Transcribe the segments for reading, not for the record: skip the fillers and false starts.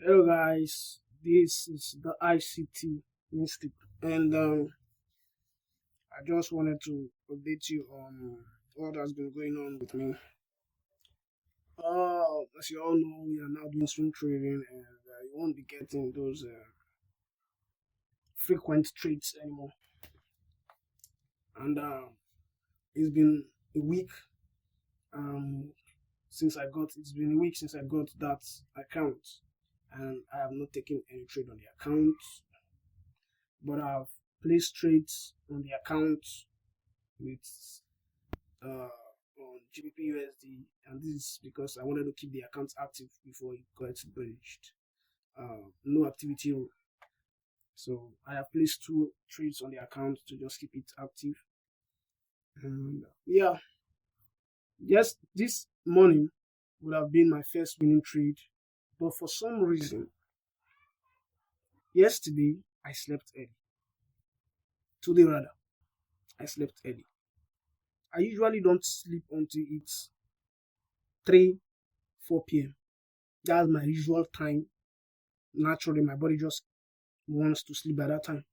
Hello guys, this is the ICT Mystic, and I just wanted to update you on what has been going on with me. As you all know, we are now doing swing trading, and you won't be getting those frequent trades anymore. And it's been a week it's been a week since I got that account, and I have not taken any trade on the account, but I've placed trades on the account with on GBP USD, and this is because I wanted to keep the account active before it got breached. No activity rule. So I have placed 2 trades on the account to just keep it active. And yeah, yes, this morning would have been my first winning trade, but for some reason, yesterday I slept early. Today rather, I slept early. I usually don't sleep until it's 3, 4 p.m. That's my usual time. Naturally, my body just wants to sleep by that time.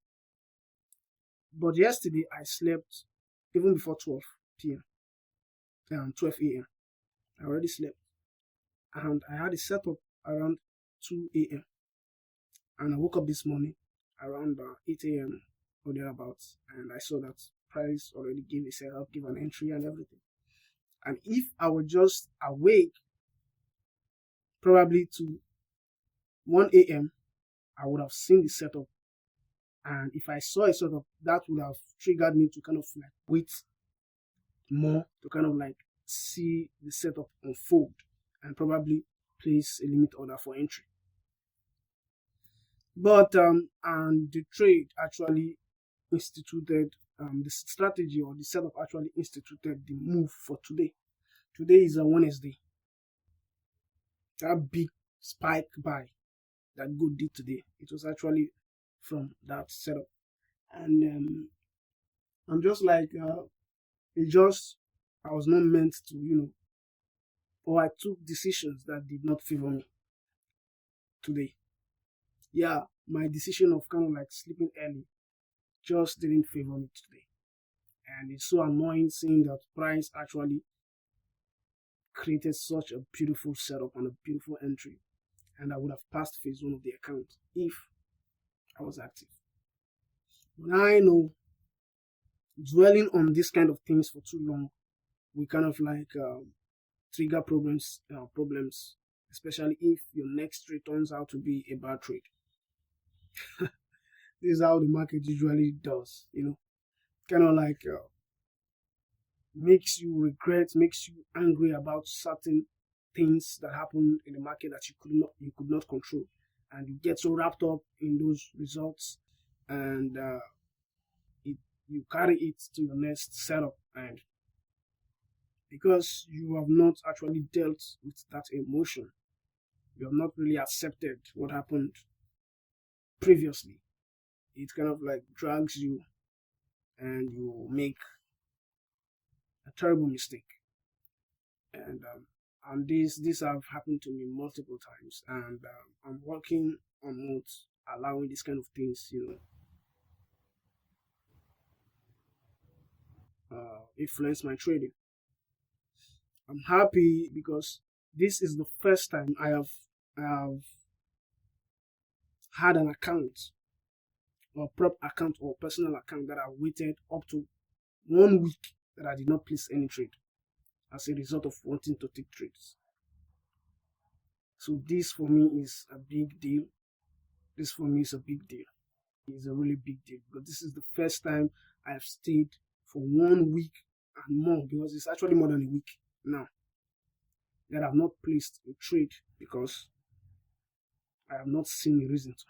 But yesterday, I slept even before 12 p.m. and 12 a.m. I already slept. And I had a setup around 2 a.m. And I woke up this morning around 8 a.m. or thereabouts. And I saw that price already gave a setup, give an entry and everything. And if I were just awake, probably to 1 a.m., I would have seen the setup. And if I saw a setup, that would have triggered me to kind of like wait more, to kind of like see the setup unfold and probably place a limit order for entry. But and the trade actually instituted the strategy, or the setup actually instituted the move for today. Today is a Wednesday. That big spike buy that good did today, it was actually from that setup. And I'm just like I was not meant to, or I took decisions that did not favor me today. Yeah, my decision of kind of like sleeping early just didn't favor me today. And it's so annoying seeing that price actually created such a beautiful setup and a beautiful entry, and I would have passed phase 1 of the account if I was active. But I know dwelling on this kind of things for too long, we kind of like trigger problems, especially if your next trade turns out to be a bad trade. This is how the market usually does, kind of like makes you regret, makes you angry about certain things that happen in the market that you could not control, and you get so wrapped up in those results, and you carry it to your next setup, and because you have not actually dealt with that emotion, you have not really accepted what happened previously, it kind of like drags you, and you make a terrible mistake. And this have happened to me multiple times, and I'm working on not allowing these kind of things, influence my trading. I'm happy because this is the first time I have had an account, or prop account, or personal account, that I waited up to 1 week that I did not place any trade as a result of wanting to take trades. So this for me is a big deal. This for me is a big deal. It's a really big deal because this is the first time I have stayed for 1 week and more, because it's actually more than a week now that I've not placed a trade because I have not seen a reason to.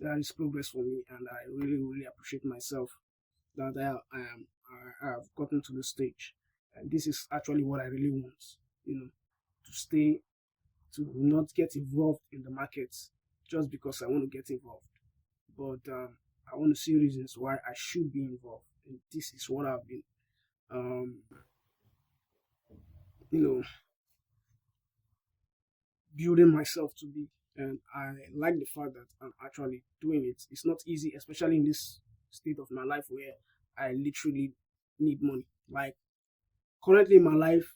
That is progress for me, and I really, really appreciate myself that I have gotten to the stage. And this is actually what I really want, to not get involved in the markets just because I want to get involved. But I want to see reasons why I should be involved. And this is what I've been, building myself to be. and I like the fact that I'm actually doing it. It's not easy, especially in this state of my life where I literally need money. Like currently, my life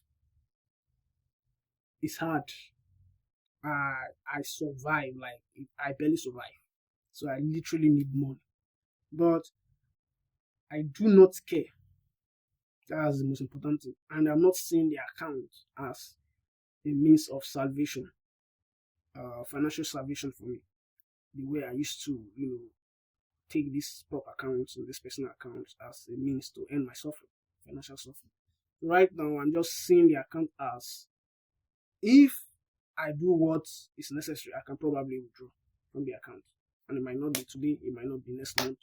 is hard. I survive, like I barely survive, so I literally need money. But I do not care. That's the most important thing, and I'm not seeing the account as a means of salvation, financial salvation for me. The way I used to, take this prop account and this personal account as a means to end my suffering, financial suffering. Right now, I'm just seeing the account as if I do what is necessary, I can probably withdraw from the account. And it might not be today, it might not be next month,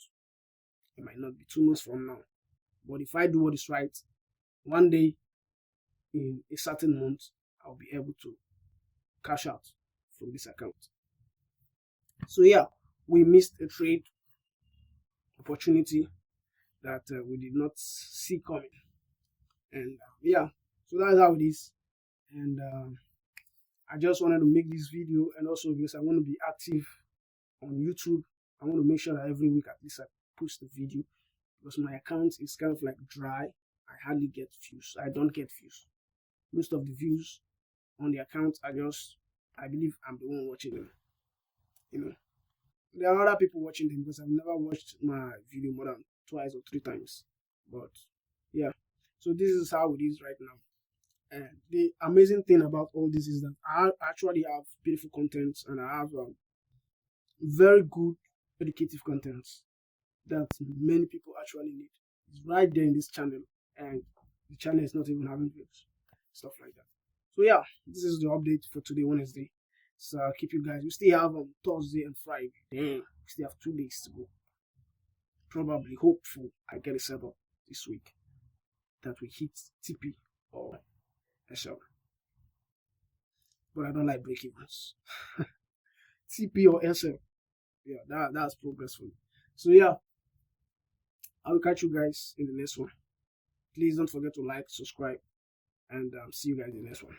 it might not be 2 months from now. But if I do what is right, one day in a certain month, I'll be able to cash out from this account. So yeah, we missed a trade opportunity that we did not see coming, and yeah, so that's how it is. And I just wanted to make this video, and also because I want to be active on YouTube, I want to make sure that every week at least I post a video, because my account is kind of like dry. I hardly get views. I don't get views. Most of the views on the account are just, I believe I'm the one watching them. There are other people watching them because I've never watched my video more than twice or 3 times. But yeah, so this is how it is right now. And the amazing thing about all this is that I actually have beautiful content, and I have very good educative content that many people actually need. It's right there in this channel, and the channel is not even having views, stuff like that. So yeah, this is the update for today, Wednesday. So I'll keep you guys. We still have on Thursday and Friday. Damn, we still have 2 days to go. Probably, hopeful, I get a set up this week that we hit TP or SL. But I don't like break evens. TP or SL. Yeah, that's progress for me. So yeah, I will catch you guys in the next one. Please don't forget to like, subscribe, and see you guys in the next one.